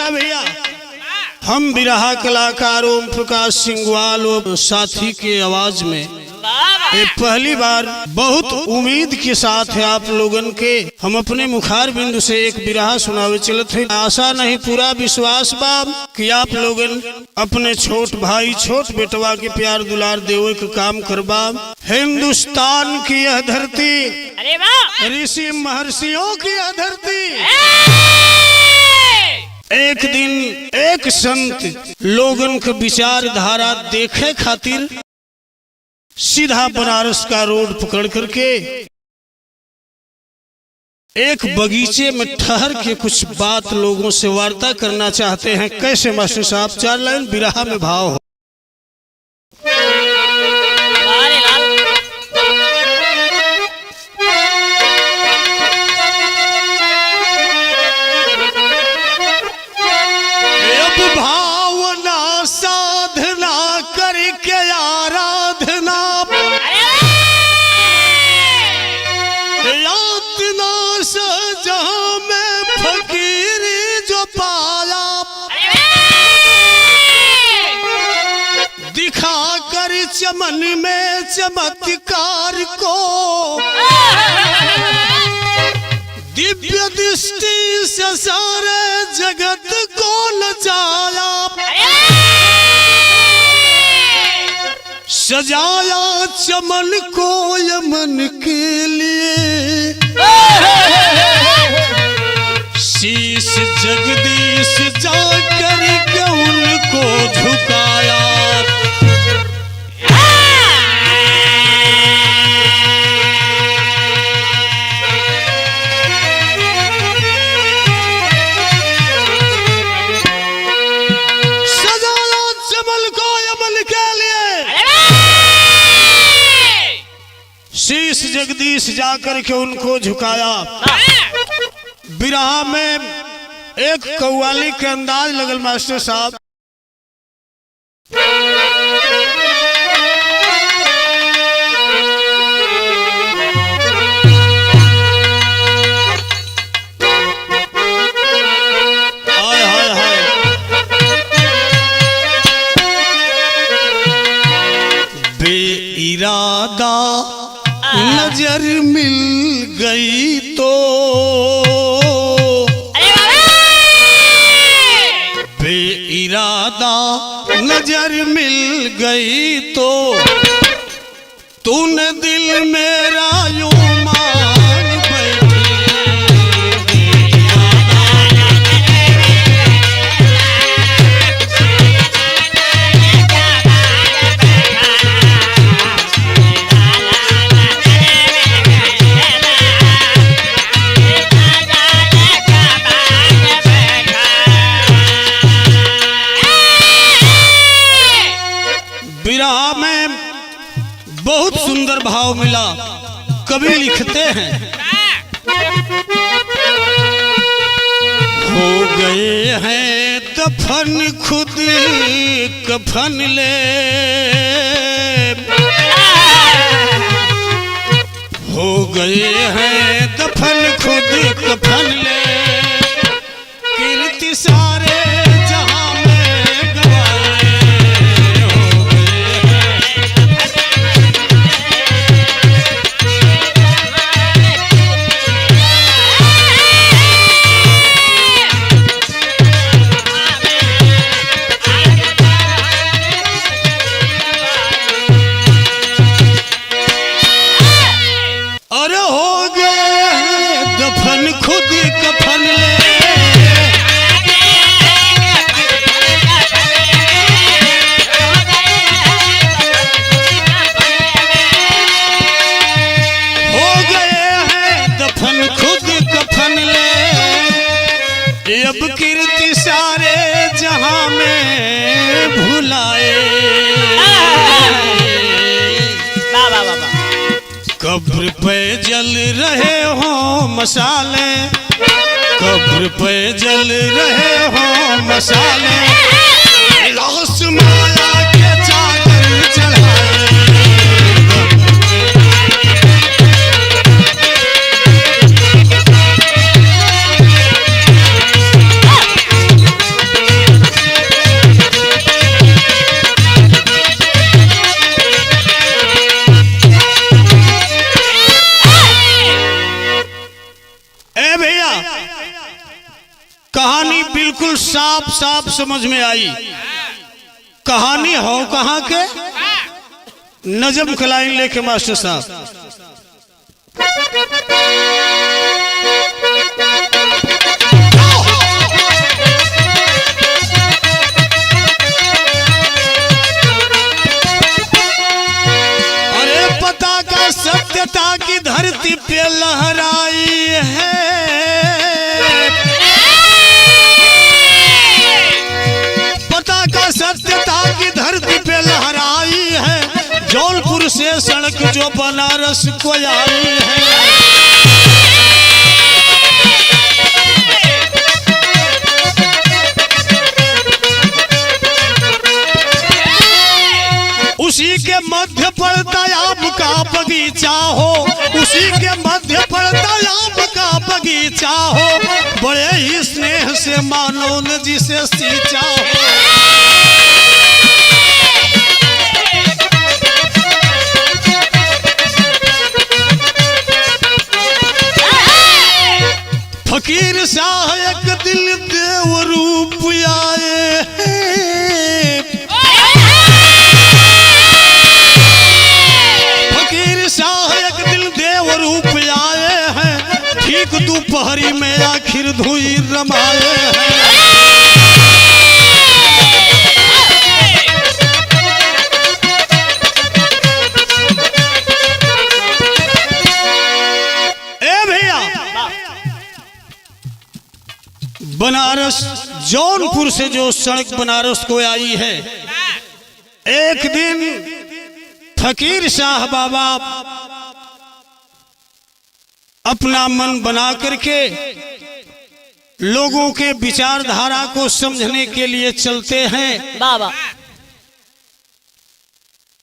क्या भैया, हम बिरहा कलाकार ओम प्रकाश सिंगवाल और साथी के आवाज में पहली बार बहुत उम्मीद के साथ है आप लोगन के हम अपने मुखार बिंदु से एक बिरहा सुनावे चलत है। आशा नहीं पूरा विश्वास बाब कि आप लोगन अपने छोट भाई छोट बेटवा के प्यार दुलार देवे के काम करबा। हिंदुस्तान की यह धरती ऋषि महर्षियों की यह धरती, एक दिन एक संत लोगन के विचारधारा देखे खातिर सीधा बनारस का रोड पकड़ करके एक बगीचे में ठहर के कुछ बात लोगों से वार्ता करना चाहते हैं। कैसे मास्टर साहब, 4 लाइन बिरहा में भाव हो। अब भावना साधना करके आराधना यातना से जहां में फकीरी जो पाया, दिखा कर चमन में चमत्कार को दिव्य दृष्टि से सारे जगत को लजाया, सजाया चमन को यमन के लिए, शीश जगदीश जाकर के उनको झुकाया। सजाया चमन को यमन के लिए, शीश जगदीश जाकर के उनको झुकाया। बिरहा में एक कव्वाली के अंदाज लगल मास्टर साहब। हाय हाय हाय, बेइरादा नजर मिल गई तो, बेइरादा नजर मिल गई तो, तूने दिल मेरा यूं मान बैठी। बिरहा में बहुत सुंदर भाव मिला। कवि लिखते हैं, हो गए हैं दफन खुद कफन ले, हो गए हैं दफन खुद कफन ले, कीर्ति सारे जहां में गवाए। अरे हो गए हैं दफन खुद कफन ले, हो गए हैं दफन खुद कफन ले, अब कीर्ति सारे जहां में भुलाए। कब्र पे जल रहे हो मसाले, कब्र पे जल रहे हो मसाले, लाश माया के चादर चढ़ाए। भैया कहानी बिल्कुल साफ साफ समझ में आई। कहानी हो कहां के? नजम खलाइन लेके मास्टर साहब। सत्यता की धरती पे लहराई है, पता का सत्यता की धरती पे लहराई है। जौनपुर से सड़क जो बनारस को आई है, उसी के मध्य पड़ता आम का बगीचा हो, उसी के मध्य पड़ता आम का बगीचा हो। बड़े ही स्नेह से मानो ने जिसे सींचा हो। फकीर शाह एक दिल देव रूप आए हैं, रूप आए हैं। ठीक दोपहरी में आखिर धुई रमाए हैं। ए भैया बनारस जौनपुर से जो सड़क बनारस को आई है, एक दिन फकीर शाह बाबा अपना मन बना करके लोगों के विचारधारा को समझने के लिए चलते हैं। बाबा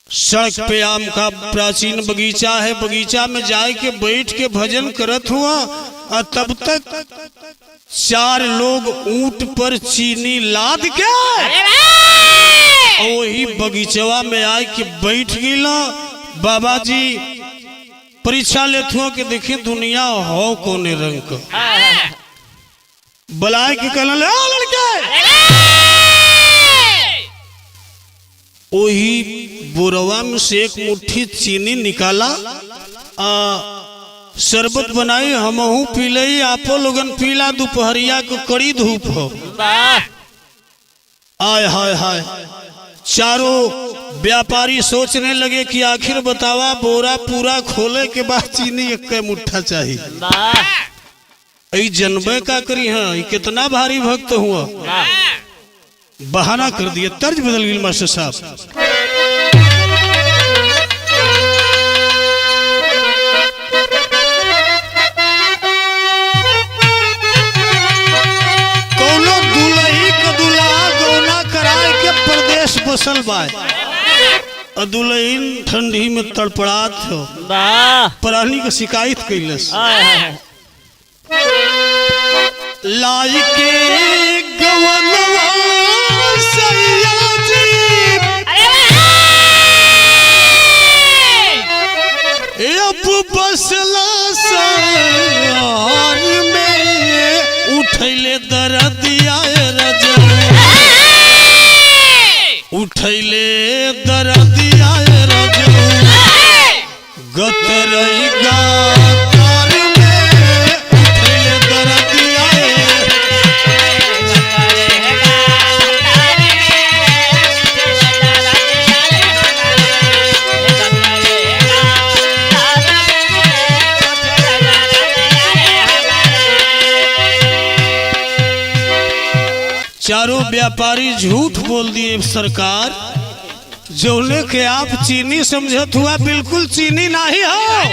सड़क पे आम का प्राचीन बगीचा है, बगीचा में जाए के बैठ के भजन करत हुआ और तब तक 4 लोग ऊंट पर चीनी लाद के वही बगीचवा में आए के बैठ गिला। बाबा जी परीक्षा लेते हो कि देखिए दुनिया हो कोने रंग का, बुलाए के कहना ले लड़के। वही बोरवा में से एक मुट्ठी चीनी निकाला, शरबत बनाई, हमहू पी लई, आपो लोगन पीला। दोपहरिया को कड़ी धूप हो, आय हाय हाय। चारों व्यापारी सोचने लगे कि आखिर बतावा बोरा पूरा खोले के बाद चीनी एक मुट्ठा चाहिए। जनबे का करी है, कितना भारी भक्त हुआ। बहाना कर दिया, तर्ज बदल गई मास्टर साहब। कोनो दुलही का दुल्हा गौना कराए के प्रदेश बसल बाय, दुल्हन ठंडी में तड़पड़ात हो, प्राणी के शिकायत कैलस। लाई के गवनवा सैया जी, अब बसला सहार में उठैले दरदिया रजन, उठैले दरदिया रजन, गतरई गातार में उठैले दरदिया। चारों व्यापारी झूठ बोल दिए सरकार, जोने के आप चीनी समझत हुआ बिल्कुल चीनी नहीं हो।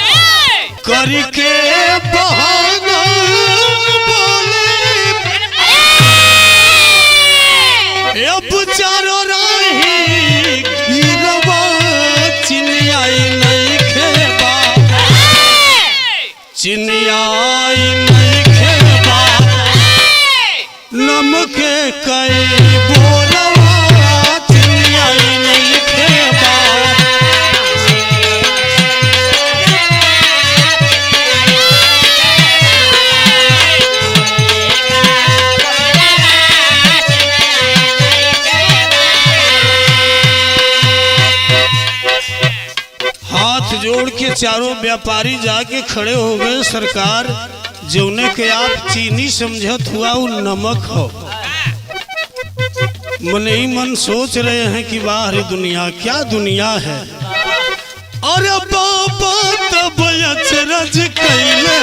करके बहाना बोले अब चारों राही गिरवा, चीनी आई नहीं खेबा, चीनी आई नहीं खेबा, नमक कई बोलवा, चीनी आई नहीं खेबा। चारों व्यापारी जाके खड़े हो गए। सरकार, जौने के आप चीनी समझत हुआ वो नमक हो। मन ही मन सोच रहे हैं कि बाहर दुनिया क्या दुनिया है। अरे बाबा तब अचरज कैले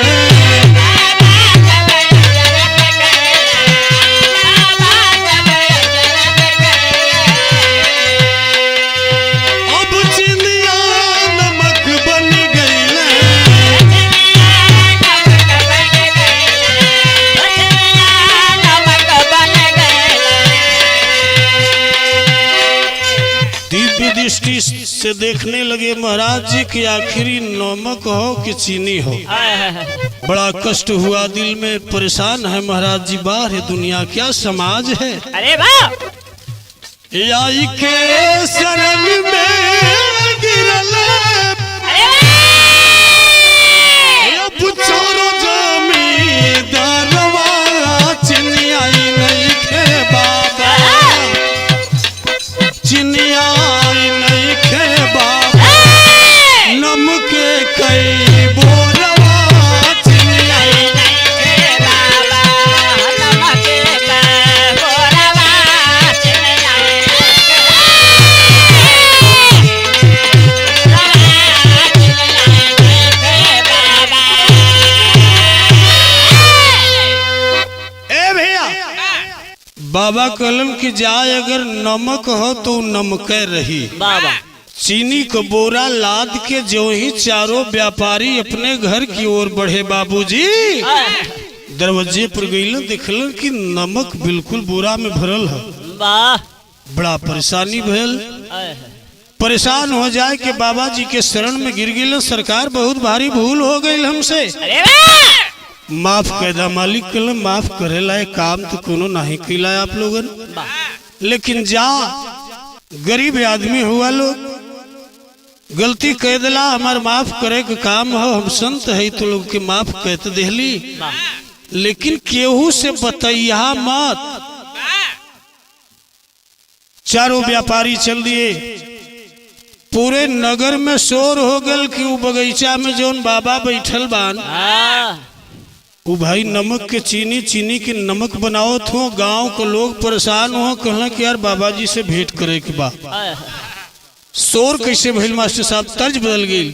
दृष्टि से देखने लगे महाराज जी कि आखिरी नमक हो कि चीनी हो। बड़ा कष्ट हुआ, दिल में परेशान है महाराज जी। बाहर है दुनिया क्या समाज है। अरे वाह, आई के शरण में गिरल पुछोरो जमींदारवा चीनी आई नहीं खे बाबा, चीनी आई नहीं खे बाबा, नमक कई बोरवा चीनी आई नहीं खे बाबा, नमक कई बोरवा चीनी आई नहीं बाबा। ए भैया, बाबा कलम की जाए अगर नमक हो तो नमक रही बाबा। चीनी को बोरा लाद के जो ही चारों व्यापारी अपने घर की ओर बढ़े, बाबूजी दरवाजे पर गईलन, देखलन कि नमक बिल्कुल बोरा में भरल है। बड़ा परेशानी भयल, परेशान हो जाए कि बाबा जी के शरण में गिर गए। सरकार, बहुत भारी भूल हो गई हमसे, माफ कर दा मालिक। कल माफ करे लाए काम तो कोनो नहीं कैला आप लोगन, लेकिन जा गरीब आदमी हुआ लोग, गलती कह दिला, हमार माफ करे के काम हो। हम संत है तो लोग के माफ कहते देहली, लेकिन केहू से बतैया मत। चारों व्यापारी चल दिए, पूरे नगर में शोर हो गल कि वो बगीचा में जोन बाबा बैठल बान, वो भाई नमक के चीनी, चीनी के नमक बनाओ थो। गांव के लोग परेशान हो, कहला कि यार बाबा जी से भेंट करे के बा। शोर कैसे भइल मास्टर साहब, तर्ज बदल गई।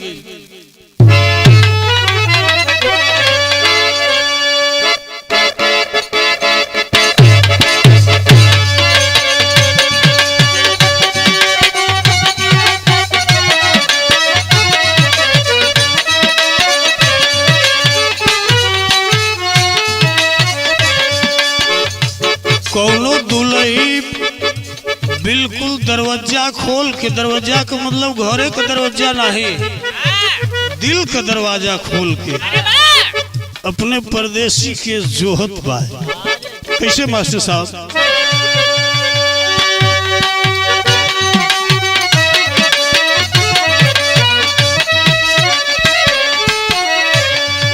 कौनो दुलही बिल्कुल दरवाजा खोल के, दरवाजा का मतलब घरे का दरवाजा नहीं, दिल का दरवाजा खोल के अपने परदेसी के जोहत बा। कैसे मास्टर साहब,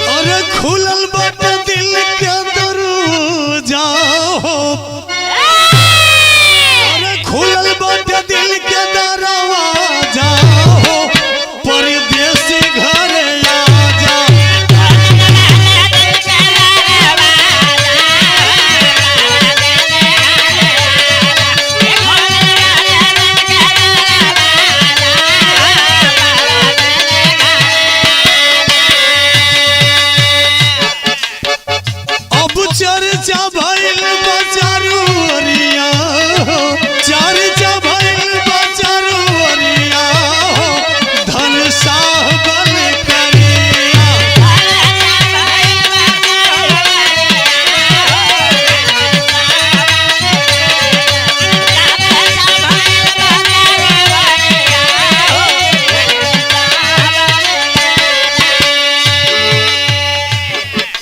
अरे खुलल बात दिल के दरवाजा हो, खुलल बाटे दिल के दरवाजा हो, परदेसी घरे आजा। अब चर्चा भइल बचारू ओरिया, चर्चा भइल बचारू ओरिया हो, धन साहबन करिया।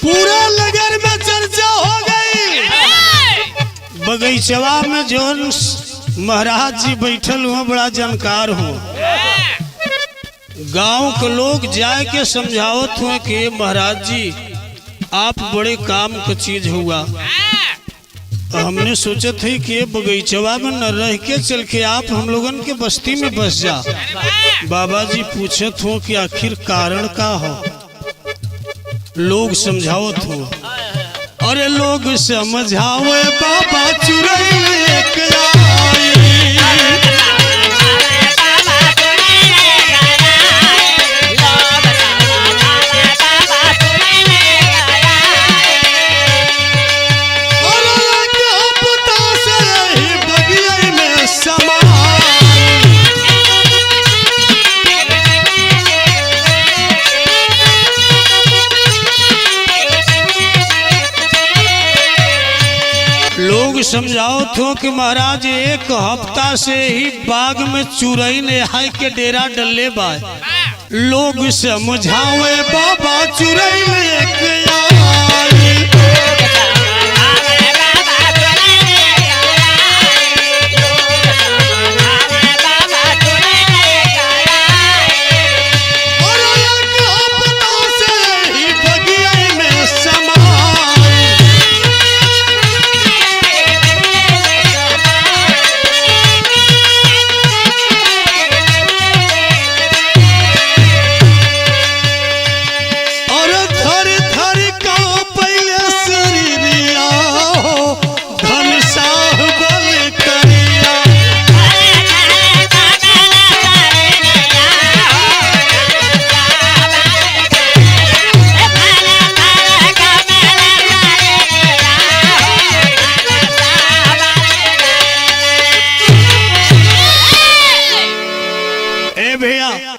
पूरा नगर में चर्चा हो गई। बगीचवा में जोन महाराज जी बैठल हुआ बड़ा जानकार हो, गांव के लोग जाए के समझावत हुए कि महाराज जी आप बड़े काम का चीज हुआ, हमने सोचा थे कि बगीचवा में न रह के चल के आप हम लोगन के बस्ती में बस जा। बाबा जी पूछत हो कि आखिर कारण का हो, लोग समझावत हो। अरे लोग समझावे बाबा चुरई लेके आई। लोग समझाओ थो कि महाराज एक हफ्ता से ही बाग में चुरई ने हाय के डेरा डले बा। लोग समझावे बाबा चुरई लेके आई।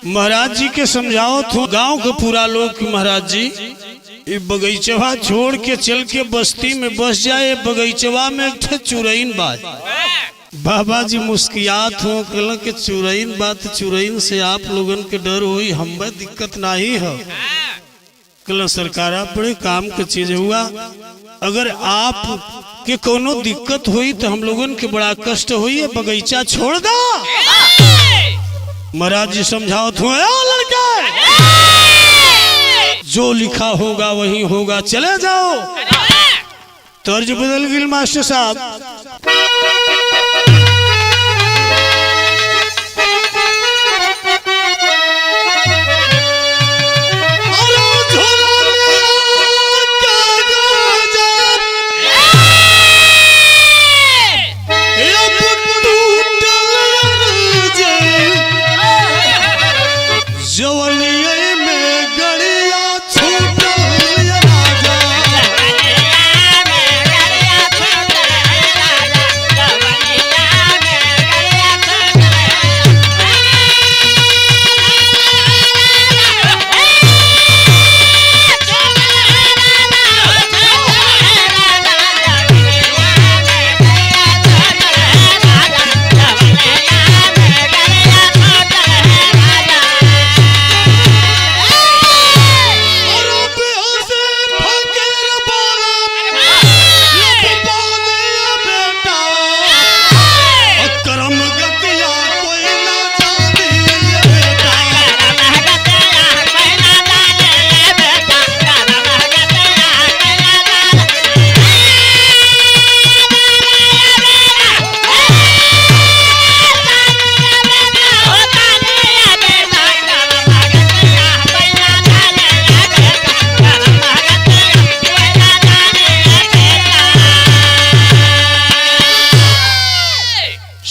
महाराज जी के समझाओ तो गांव के पूरा लोग महाराज जी ये बगीचवा छोड़ के चल के बस्ती में बस जाए। बगीचवा में एक चुरैन बात। बाबा जी मुस्कियात हो कहला के चुरैन बात, चुरैन से आप लोगन के डर हुई, हमें दिक्कत नहीं है। कहला सरकार आप बड़े काम के चीज हुआ, अगर आप के कोनो दिक्कत हुई तो हम लोगन के बड़ा कष्ट हुई, बगीचा छोड़ दो। महाराज जी समझाओ तो लड़का जो लिखा होगा वही होगा, चले जाओ। तर्ज बदल गई मास्टर साहब।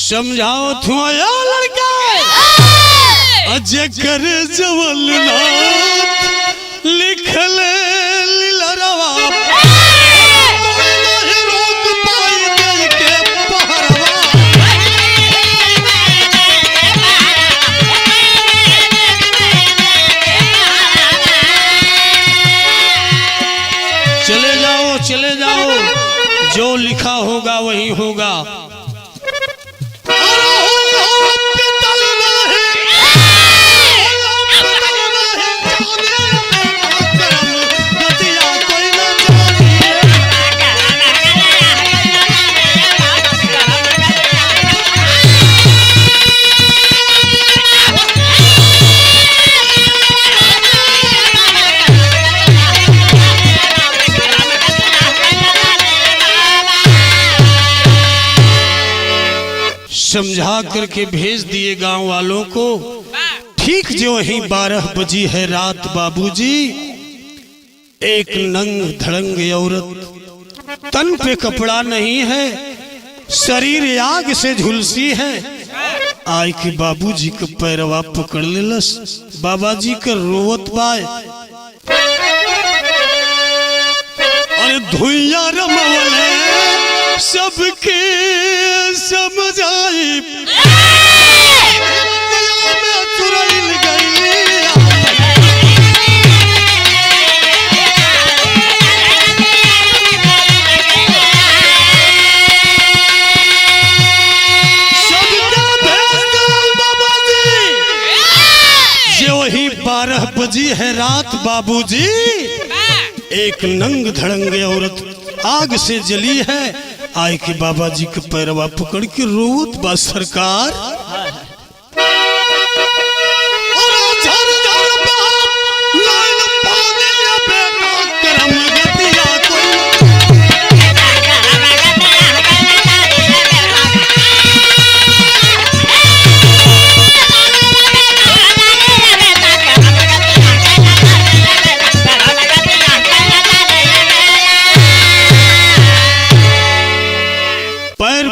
समझाओ थो लड़का अजकर जवलनाथ लिखल लीलरवा रोक पाई दे के पहरवा। चले जाओ, जो लिखा होगा वही होगा। समझा करके भेज दिए गांव वालों को। ठीक जो ही 12 बजी है रात बाबूजी, एक नंग धड़ंग औरत, तन पे कपड़ा नहीं है, शरीर आग से झुलसी है, आय के बाबूजी के पैरवा पकड़ लेलस। बाबाजी का रोवत बाय और धुइया रमवले सबके समझाई में चुरैल गई। वही 12 बजी है रात बाबूजी, एक नंग धड़ंगे औरत आग से जली है, आय के बाबा जी के पैरवा पकड़ के रोत बा सरकार।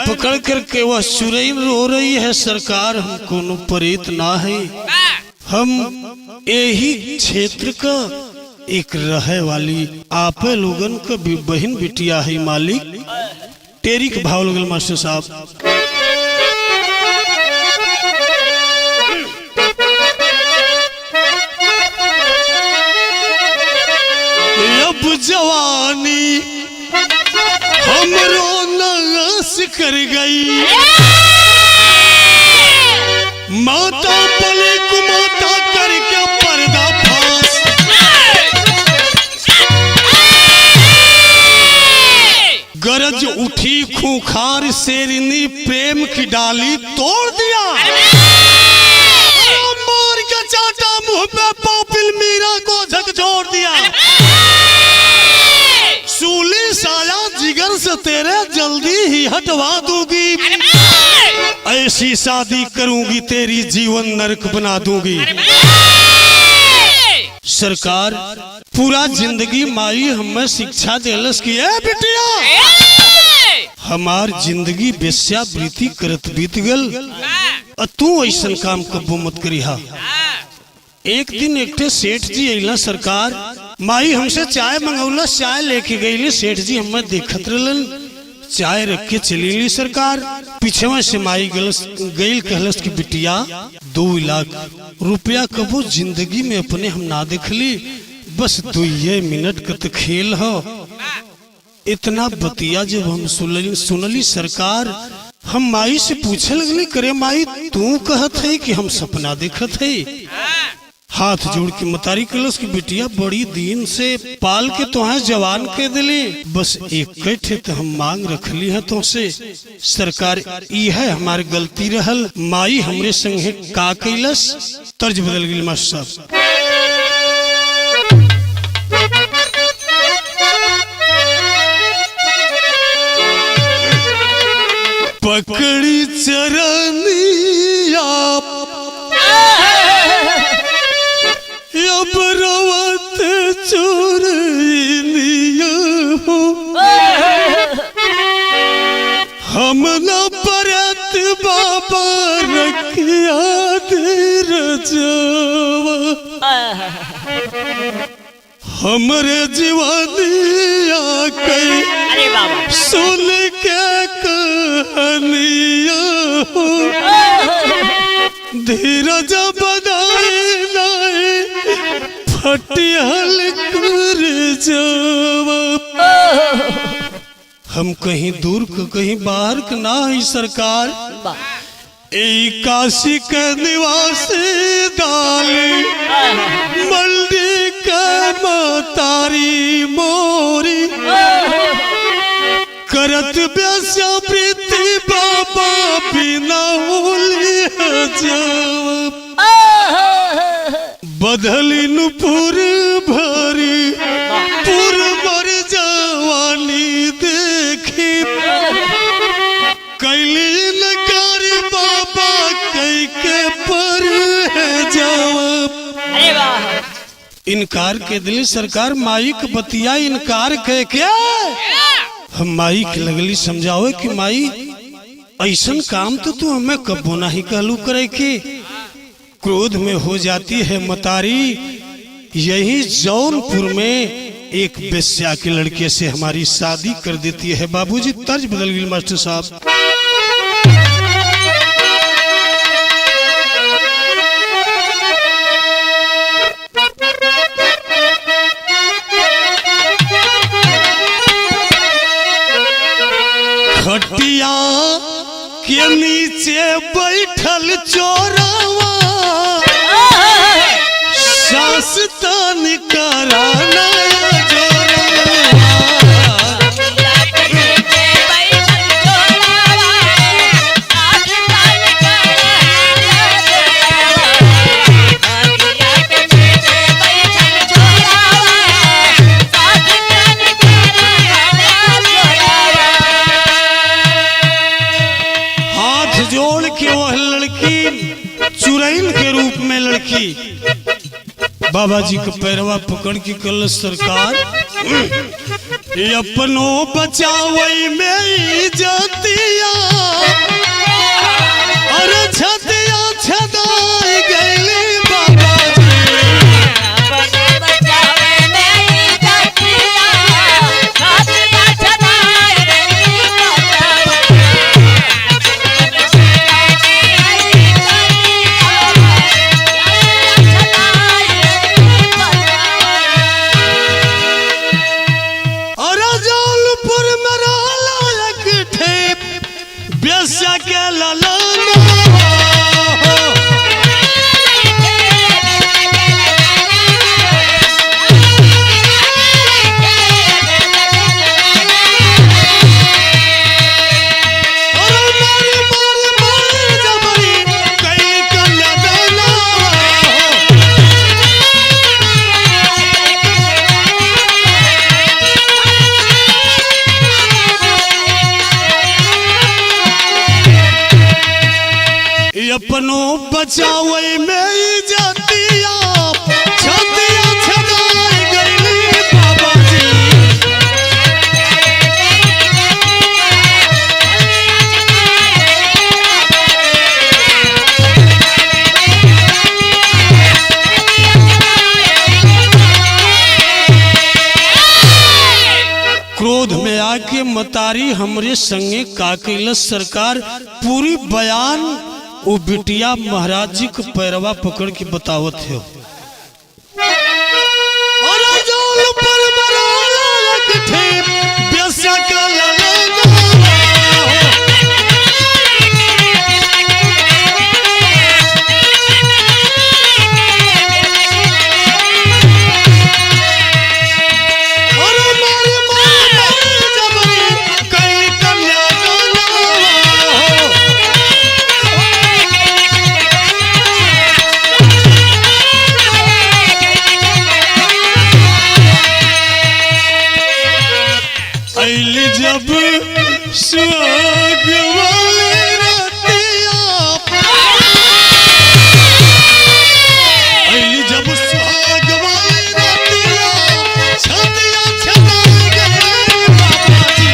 पकड़ करके वह सुरैन रो रही है, सरकार हम कोनो प्रेत ना है, हम यही क्षेत्र का एक रहे वाली आपे लोगन का बहन बिटिया है मालिक। टेरी के भाव लगल मास्टर साहब। अब जवानी हमरो नस कर गई, माता पले कुमाता करके पर्दा फास, गरज उठी खूंखार शेरनी प्रेम की डाली तोड़ दिया, मार के चाटा मुंह पे पापिल मीरा को झकझोर दिया, सूली साया जिगर से तेरे जल्दी ही हटवा दूंगी, ऐसी शादी करूंगी तेरी जीवन नरक बना दूंगी। सरकार पूरा जिंदगी माई हमें शिक्षा देलस की है बिटिया, हमार जिंदगी वेश्यावृत्ति करत बीत गल, तू ऐसा काम कबो मत करिहा। एक दिन एकटे सेठ जी अइला सरकार, माई हमसे चाय मंगौला, चाय लेके गईले, सेठ जी हमें देखत रहलन, चाय रख के चली ली सरकार। पीछे से माई गईल कहलस की बिटिया 2 लाख रुपया कबो जिंदगी में अपने हम ना देखली, बस 2 मिनट का तो खेल हो। इतना बतिया जब हम सुनली सरकार, हम माई से पूछे लगली, करे माई तू कहत है कि हम सपना देखत है? हाथ जोड़ के मतारी कलस की बिटिया बड़ी दिन से पाल के तो है जवान के दिले, बस एक कैठे तो हम मांग रखली है तो से सरकार, ई है हमारी गलती रहल, माई हमरे संगे का कैलस। तर्ज बदल गई मास्टर साहब। पकड़ी चरनिया अब रवत चोरनिया हो, हम न परत बाबा रखिया देर जावा, हमरे जीवनिया के सुन के कहानिया हो, धीरज बनाए लाए फटियाल कर जावा। हम कहीं दूर को कहीं बाहर का ना है सरकार, काशी के निवासी दाली मंडी के मतारी मोरी, करत वेश्यावृत्ति बाबा बिना बोली जवाब, बदली नुपुर भरी पुर मर जवानी देखी, कैली नकार इनकार के दिली सरकार माई के बतिया इनकार कह क्या हम माई के लगली समझाओ कि माई ऐसन काम तो तू हमें कबो नहीं कहलू करे के। क्रोध में हो जाती है मतारी। यही जौनपुर में एक बेस्या के लड़के से हमारी शादी कर देती है। बाबूजी तर्ज बदल गई मास्टर साहब। खटिया के नीचे बैठल चोरवा सास तन कराना जोड़ के वह लड़की चुड़ैल के रूप में लड़की बाबा जी को पैरवा पकड़ के कल सरकार अपनो बचावई में इज्जतिया अरे छतिया छदाई गईली बाबा के ललना अपनो बचावे में इज्जतिया छतिया छदाई गईली बाबा जी। क्रोध में आके मतारी हमरे संगे का कैलस सरकार पूरी बयान वो बिटिया महाराज जी को पैरवा पकड़ के बतावत है। जब सुहाग वाले रतिया जब सुहाग वाले रतिया छतिया छदाई गईली बाबा जी।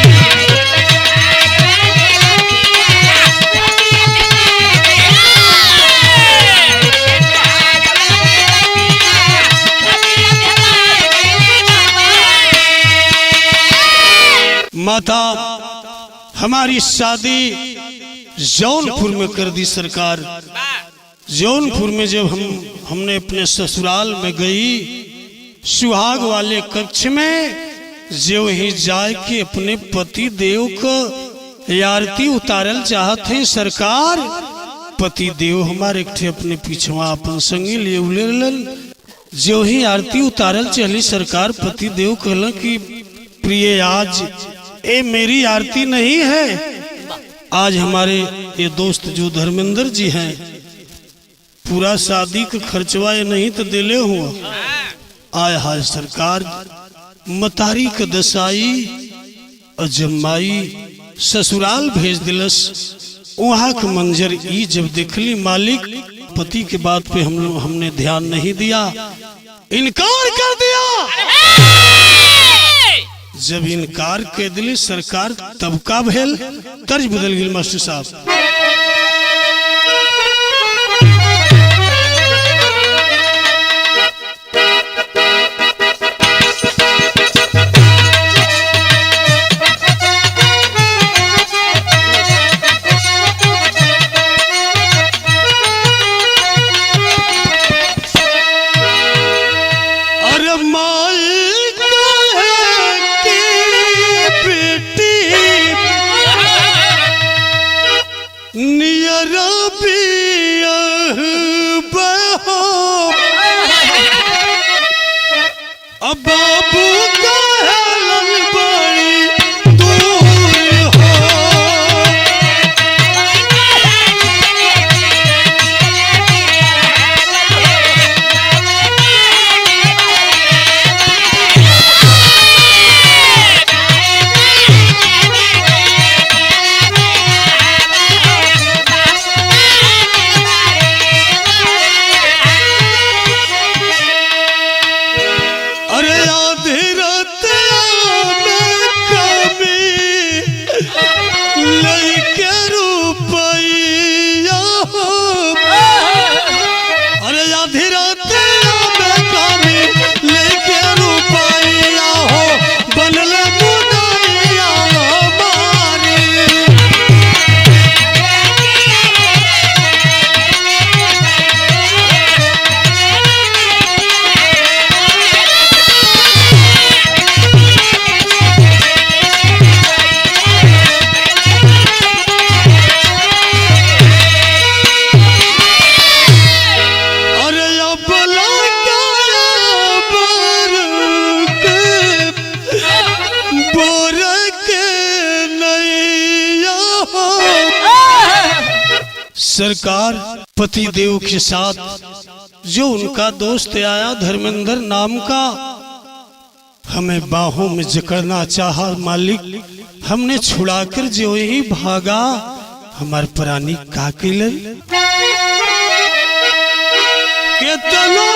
माता हमारी शादी जौनपुर में कर दी सरकार। जौनपुर में जब हमने अपने ससुराल में गई सुहाग वाले कक्ष में जो ही जाए के अपने पति देव को आरती उतारल चाहते हैं सरकार। पति देव हमारे अपने पिछवा अपन संगी ले उलेलन जो ही आरती उतारल चली सरकार। पति देव कहला कि प्रिय आज ये मेरी आरती नहीं है, आज हमारे ये दोस्त जो धर्मेंद्र जी हैं पूरा शादी का खर्चवा ये नहीं तो दिले हुआ। आय हाय सरकार मतारी का दसाई अजमाई ससुराल भेज दिलस। वहाँ का मंजर ई जब देखली मालिक पति के बात पे हमने ध्यान नहीं दिया। इनकार कर दिया। जब इनकार कर दिली सरकार तब का भेल, तर्ज बदल गई मास्टर साहब। बाबू का बड़ी दूर हो, सरकार पति देव के साथ जो उनका दोस्त आया धर्मेंद्र नाम का, हमें बाहों में जकड़ना चाहा मालिक, हमने छुड़ाकर जो ही भागा, हमारे प्राणी का किलर के तनो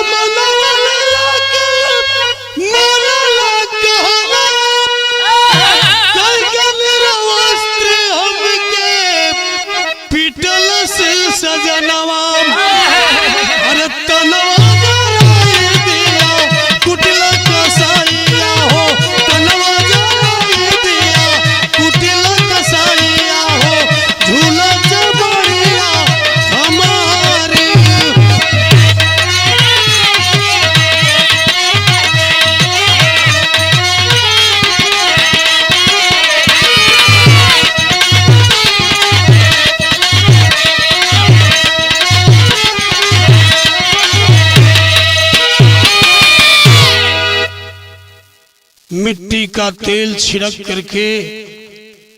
सजनवा अरे तनवा जराई दिया कुटिला कसाईया हो, तनवा जराई दिया कुटिला कसाईया हो, झूला जबड़िया हमारी। मिट्टी का तेल छिड़क करके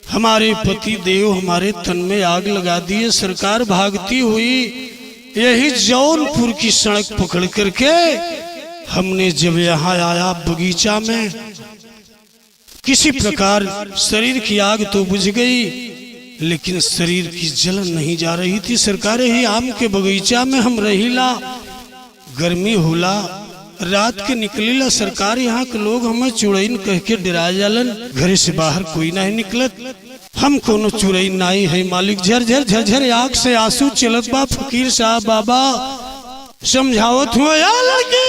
हमारे पति देव हमारे तन में आग लगा दिए। सरकार भागती हुई यही जौनपुर की सड़क पकड़ करके हमने जब यहाँ आया बगीचा में, किसी प्रकार शरीर की आग तो बुझ गई लेकिन शरीर की जलन नहीं जा रही थी। सरकार ही आम के बगीचा में हम रहीला, गर्मी होला, रात के निकलीला। सरकार यहाँ के लोग हमें चुड़ैन कह के डरा जालन, घर से बाहर कोई नहीं निकलत। हम कोनो चुड़ैन नहीं है मालिक, झरझर झरझर आँख से आंसू चलत बा। फकीर साहब बाबा समझावत हुआ, या लड़की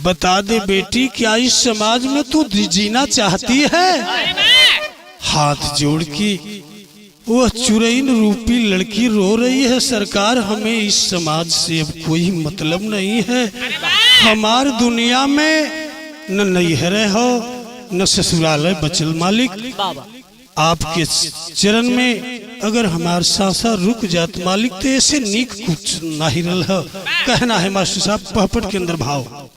बता दे बेटी, क्या इस समाज में तू जीना चाहती है? हाथ जोड़ की वह चुड़ैन रूपी लड़की रो रही है। सरकार हमें इस समाज से अब कोई मतलब नहीं है, हमार दुनिया में न नैहरे हो न ससुरालय बचल मालिक। आपके चरण में अगर हमार सासा रुक जात मालिक तो ऐसे नीक कुछ नहीं रहा है। कहना है मास्टर साहब पहपट के अंदर भाव।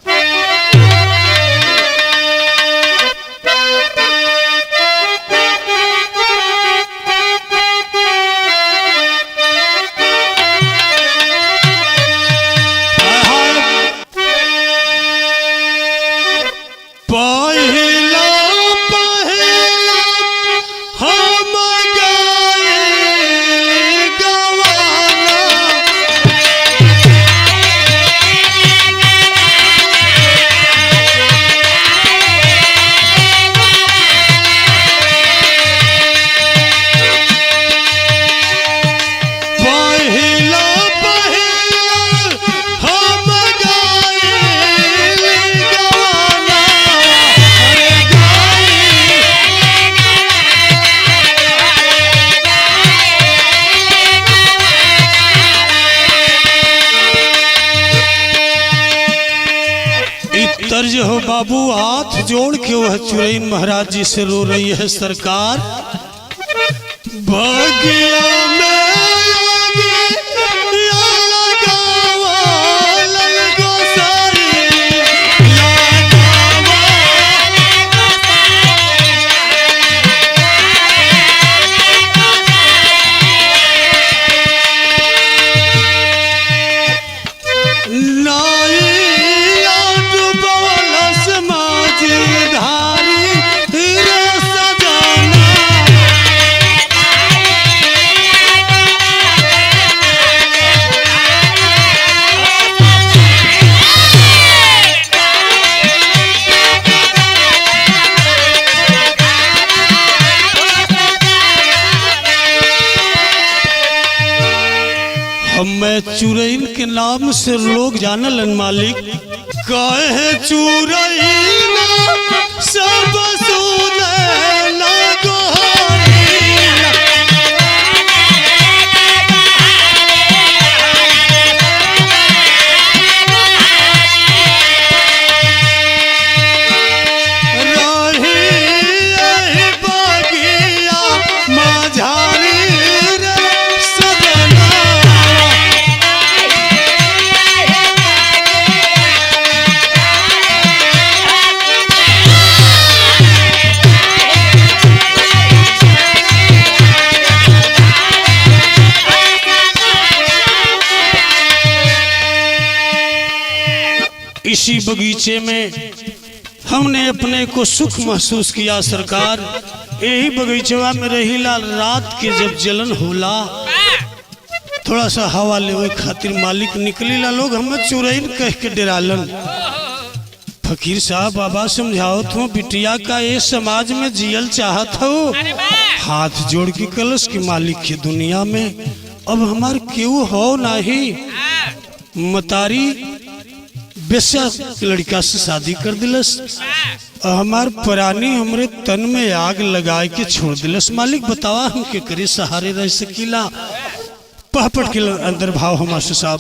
वह चुरैन महाराज जी से रो रही है, सरकार भाग्य में मैं चुरैन के नाम से लोग जानलन मालिक, कहे चुरैन सब सुने ना इसी बगीचे में हमने अपने को सुख महसूस किया सरकार। यही बगीचवा में रही लाल, रात के जब जलन होला थोड़ा सा हवा लेवे खातिर मालिक निकली ला, लोग हमें चुरैन कह के डरालन। फकीर साहब बाबा समझाओ तो बिटिया का ये समाज में जियल चाहत हो, हाथ जोड़ के कलश के मालिक के दुनिया में अब हमार क्यों हो नहीं, मतारी बेस्या लड़का से शादी कर दिलस, हमार प्राणी हमरे तन में आग लगाए के छोड़ दिलस। मालिक बतावा हम के करे सहारे रह सकीला। पहपट के अंदर भाव हमार साहब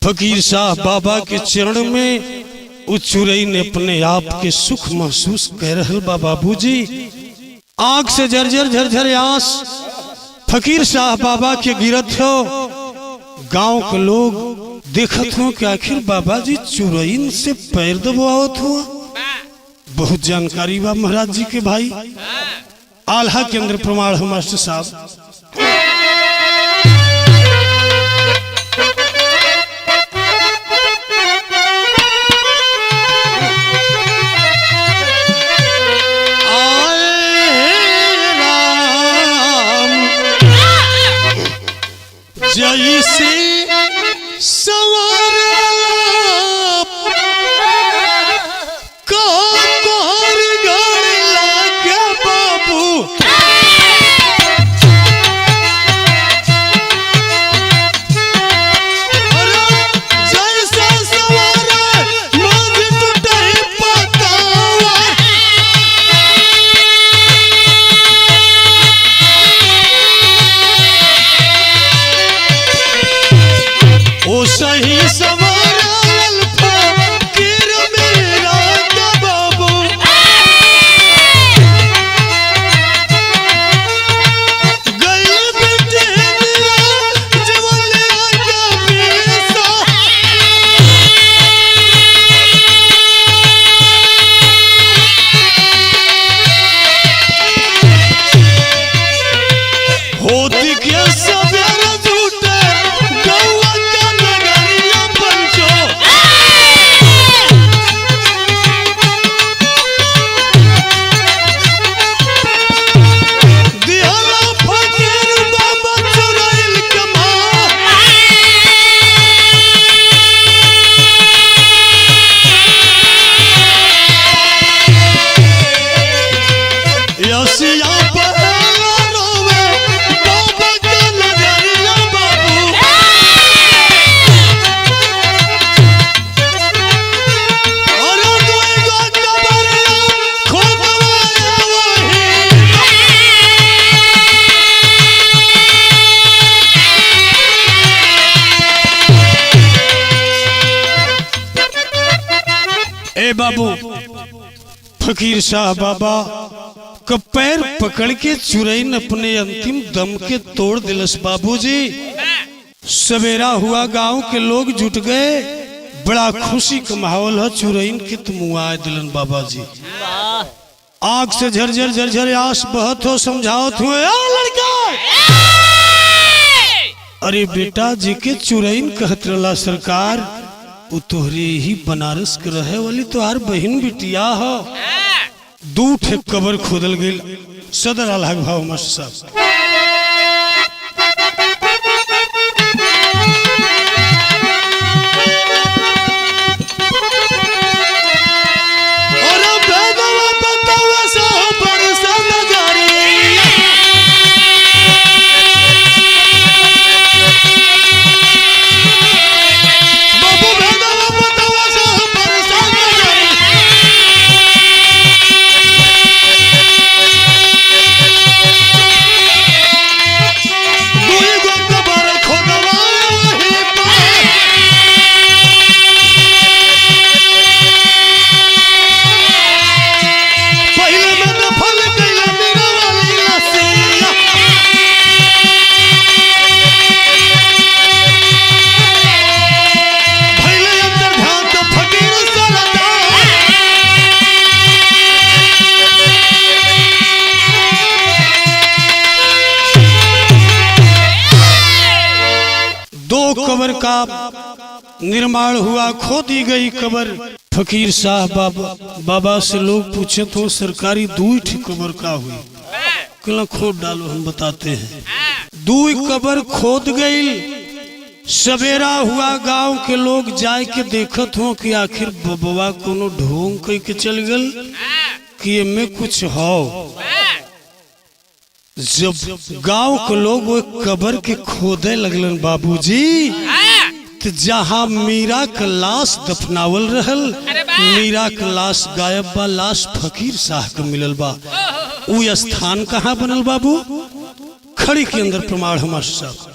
फकीर साहब बाबा के चरण में उस चुरैन ने अपने आप के सुख महसूस कर रहल बा। बाबूजी आंख से झरझर झरझर आंस फकीर साहब बाबा के गिरत हो, गांव के लोग देखत हो कि आखिर बाबा जी चुरैन से पैर दबावत हो। बहुत जानकारी बा महाराज जी के भाई, आल्हा के अंदर प्रमाण हो मास्टर साहब। जैसे सवार कोहर गड़ लागे बाबू ए बाबू फकीर शाह बाबा का पैर पकड़ के चुरैन अपने अंतिम दम के तोड़ दिलस बाबूजी। सवेरा हुआ, गांव के लोग जुट गए, बड़ा खुशी का माहौल है। चुरैन के तुम आए दिलन बाबा जी, आग से झरझर झरझर आस बहत हो, समझाओ हुए लड़का। अरे बेटा जी के चुरैन कहत रला सरकार, वो तोहरे ही बनारस के रहे वाली तोहार बहन बिटिया हो। दू ठे कबर खोदल गेल सदर अलग भाव मास्टर साहब। कबर का निर्माण हुआ, खोदी गई कबर। फकीर साहब बाबा से लोग पूछे तो सरकारी दुई ठे कबर का हुई, कहला खोद डालो हम बताते हैं। दुई कबर खोद गई। सवेरा हुआ, गांव के लोग जाए के देखत हो कि आखिर बबवा कोनो ढोंग कह के चल गल कि में कुछ हो। जब गांव के लोग वो कबर के खोदे लगलन बाबूजी, तो जहां मीरा का लाश दफनावल रहल, मीरा का लाश गायब बा, लाश फकीर शाह का मिलल बा। वो स्थान कहाँ बनल बाबू? खड़ी के अंदर प्रमाण हमारे साहब।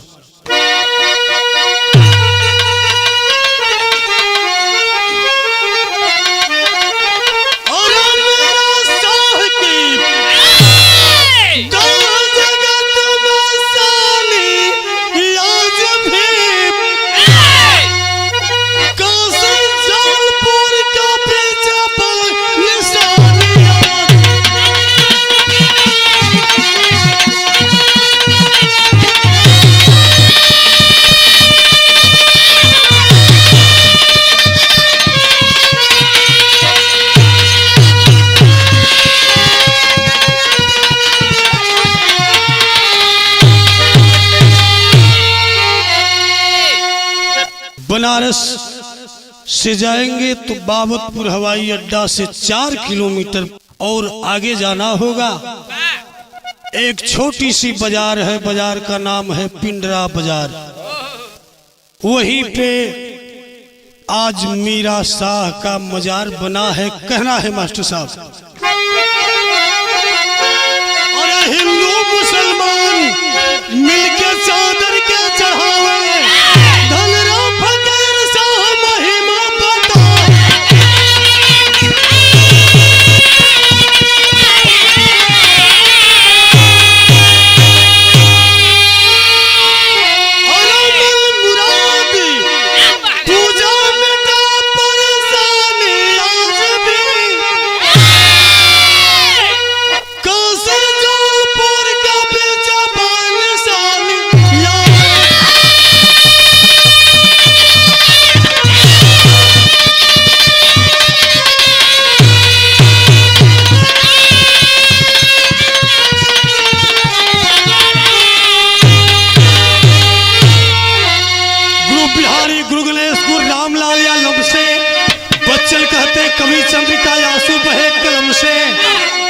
बनारस से जाएंगे तो बाबतपुर हवाई अड्डा से 4 किलोमीटर और आगे जाना होगा। एक छोटी सी बाजार है, बाजार का नाम है पिंडरा बाजार। वहीं पे आज मीरा शाह का मजार बना है, कहना है मास्टर साहब। और हिंदू मुसलमान मिलके चादर के चढ़ावे, कवि चंद्रिका आंसू बहे कलम से।